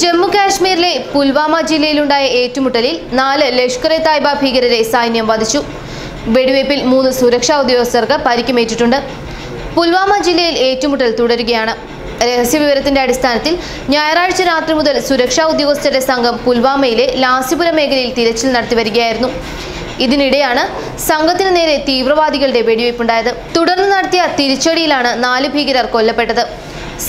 ജമ്മു കാശ്മീരിലെ പുൽവാമ ജില്ലയിലുണ്ടായ ഏറ്റുമുട്ടലിൽ 4 ലഷ്കർ-ഇ-തയ്യിബ ഭീകരരെ സൈന്യം വധിച്ചു. വെടിവയ്പിൽ 3 സുരക്ഷാ ഉദ്യോഗസ്ഥർക്ക് പരിക്കേറ്റിട്ടുണ്ട്. പുൽവാമ ജില്ലയിൽ ഏറ്റുമുട്ടൽ തുടരുകയാണ്. രഹസ്യവിവരത്തിന്റെ അടിസ്ഥാനത്തിൽ ഞായറാഴ്ച രാത്രി മുതൽ സുരക്ഷാ ഉദ്യോഗസ്ഥരുടെ സംഘം പുൽവാമയിലെ ലാസിപുര മേഖലയിൽ തിരച്ചിൽ നടത്തിവരികയായിരുന്നു. ഇതിനിടെയാണ് സംഘത്തിന് നേരെ തീവ്രവാദികളുടെ വെടിവയ്പുണ്ടായത്. തുടർന്ന് നടത്തിയ തിരിച്ചടിയിലാണ് 4 ഭീകരർ കൊല്ലപ്പെട്ടത്.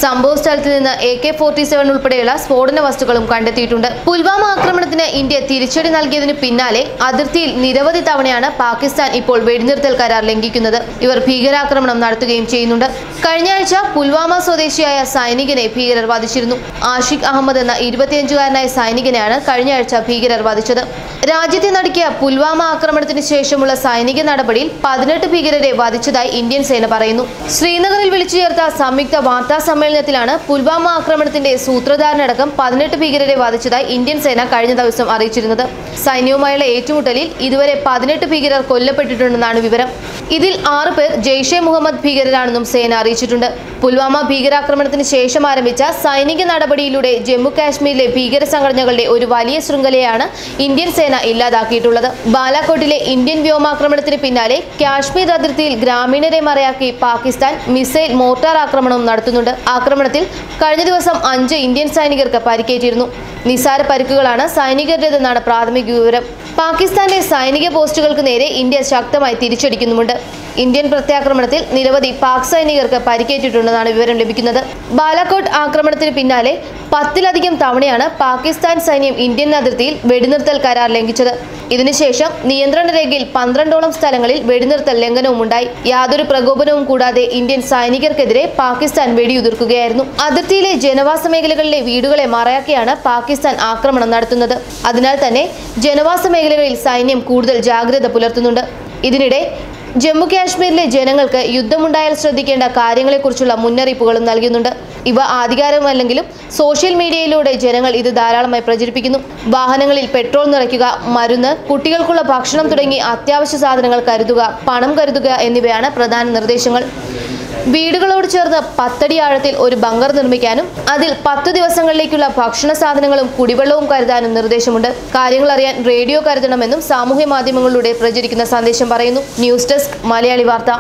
സംഭവ സ്ഥലത്ത് നിന്ന് AK-47 ഉൾപ്പെടെയുള്ള സ്ഫോടന വസ്തുക്കളും കണ്ടെത്തിയിട്ടുണ്ട്. പുൽവാമ ആക്രമണത്തിന് ഇന്ത്യ തിരിച്ചടി നൽകിയതിന് പിന്നാലെ അതിർത്തിയിൽ നിരവധി തവണയാണ് പാകിസ്ഥാൻ ഇപ്പോൾ വെടിനിർത്തൽ കരാർ ലംഘിക്കുന്നത്. ഇവർ ഭീകരാക്രമണം നടത്തുകയും ചെയ്യുന്നുണ്ട്. കഴിഞ്ഞ ആഴ്ച പുൽവാമ സ്വദേശിയായ സൈനികനെ ഭീകരർ വധിച്ചിരുന്നു. ആഷിഖ് അഹമ്മദ് എന്ന 25-കാരനായ സൈനികനെയാണ് കഴിഞ്ഞ ആഴ്ച ഭീകരർ വധിച്ചത്. രാജ്യത്തെ നടുക്കിയ പുൽവാമ ആക്രമണത്തിന് ശേഷമുള്ള സൈനിക നടപടിയിൽ 18 ഭീകരരെ വധിച്ചതായി ഇന്ത്യൻ സേന പറയുന്നു. ശ്രീനഗറിൽ വിളിച്ചു ചേർത്ത സംയുക്ത വാർത്താ സമ്മേളനത്തിലാണ് പുൽവാമ ആക്രമണത്തിന്റെ സൂത്രധാരനടക്കം 18 ഭീകരരെ വധിച്ചതായി ഇന്ത്യൻ സേന കഴിഞ്ഞ ദിവസം അറിയിച്ചിരുന്നത്. സൈന്യവുമായുള്ള ഏറ്റുമുട്ടലിൽ ഇതുവരെ 18 ഭീകരർ കൊല്ലപ്പെട്ടിട്ടുണ്ടെന്നാണ് വിവരം. ഇതിൽ 6 പേർ ജെയ്ഷെ മുഹമ്മദ് ഭീകരരാണെന്നും സേന അറിയിച്ചിട്ടുണ്ട്. പുൽവാമ ഭീകരാക്രമണത്തിന് ശേഷം ആരംഭിച്ച സൈനിക നടപടിയിലൂടെ ജമ്മു കാശ്മീരിലെ ഭീകര സംഘടനകളുടെ ഒരു വലിയ ശൃംഖലയാണ് ഇന്ത്യൻ സേന ഇല്ലാതാക്കിയിട്ടുള്ളത്. ബാലാകോട്ടിലെ ഇന്ത്യൻ വ്യോമാക്രമണത്തിന് പിന്നാലെ കാശ്മീർ അതിർത്തിയിൽ ഗ്രാമീണരെ മറയാക്കി പാകിസ്ഥാൻ മിസൈൽ മോർട്ടാർ ആക്രമണവും നടത്തുന്നുണ്ട്. ആക്രമണത്തിൽ കഴിഞ്ഞ ദിവസം 5 ഇന്ത്യൻ സൈനികർക്ക് പരിക്കേറ്റിരുന്നു. നിസാര പരിക്കുകളാണ് സൈനികരുടേതെന്നാണ് പ്രാഥമിക വിവരം. പാകിസ്ഥാന്റെ സൈനിക പോസ്റ്റുകൾക്ക് നേരെ ഇന്ത്യ ശക്തമായി തിരിച്ചടിക്കുന്നുമുണ്ട്. ഇന്ത്യൻ പ്രത്യാക്രമണത്തിൽ നിരവധി പാക് സൈനികർക്ക് പരിക്കേറ്റിട്ടുണ്ടെന്നാണ് വിവരം ലഭിക്കുന്നത്. ബാലാകോട്ട് ആക്രമണത്തിന് പിന്നാലെ 10-ലധികം തവണയാണ് പാകിസ്ഥാൻ സൈന്യം ഇന്ത്യൻ അതിർത്തിയിൽ വെടിനിർത്തൽ കരാർ ലംഘിച്ചത്. ഇതിനുശേഷം നിയന്ത്രണ രേഖയിൽ 12ഓളം സ്ഥലങ്ങളിൽ വെടിനിർത്തൽ ലംഘനവും ഉണ്ടായി. യാതൊരു പ്രകോപനവും കൂടാതെ ഇന്ത്യൻ സൈനികർക്കെതിരെ പാകിസ്ഥാൻ വെടിയുതിർക്കുകയായിരുന്നു. അതിർത്തിയിലെ ജനവാസ മേഖലകളിലെ വീടുകളെ മറയാക്കിയാണ് പാകിസ്ഥാൻ ആക്രമണം നടത്തുന്നത്. അതിനാൽ തന്നെ ജനവാസ മേഖലകളിൽ സൈന്യം കൂടുതൽ ജാഗ്രത പുലർത്തുന്നുണ്ട്. ഇതിനിടെ ജമ്മു കാശ്മീരിലെ ജനങ്ങൾക്ക് യുദ്ധമുണ്ടായാൽ ശ്രദ്ധിക്കേണ്ട കാര്യങ്ങളെക്കുറിച്ചുള്ള മുന്നറിയിപ്പുകളും നൽകുന്നുണ്ട്. ഇവ ആധികാരികമല്ലെങ്കിലും സോഷ്യൽ മീഡിയയിലൂടെ ജനങ്ങൾ ഇത് ധാരാളമായി പ്രചരിപ്പിക്കുന്നു. വാഹനങ്ങളിൽ പെട്രോൾ നിറയ്ക്കുക, മരുന്ന്, കുട്ടികൾക്കുള്ള ഭക്ഷണം തുടങ്ങി അത്യാവശ്യ സാധനങ്ങൾ കരുതുക, പണം കരുതുക എന്നിവയാണ് പ്രധാന നിർദ്ദേശങ്ങൾ. വീടുകളോട് ചേർന്ന് 10 അടി ആഴത്തിൽ ഒരു ബങ്കർ നിർമ്മിക്കാനും അതിൽ 10 ദിവസങ്ങളിലേക്കുള്ള ഭക്ഷണ സാധനങ്ങളും കുടിവെള്ളവും കരുതാനും നിർദ്ദേശമുണ്ട്. കാര്യങ്ങൾ അറിയാൻ റേഡിയോ കരുതണമെന്നും സാമൂഹ്യ മാധ്യമങ്ങളിലൂടെ പ്രചരിക്കുന്ന സന്ദേശം പറയുന്നു. ന്യൂസ് ഡെസ്ക് മലയാളി വാർത്ത.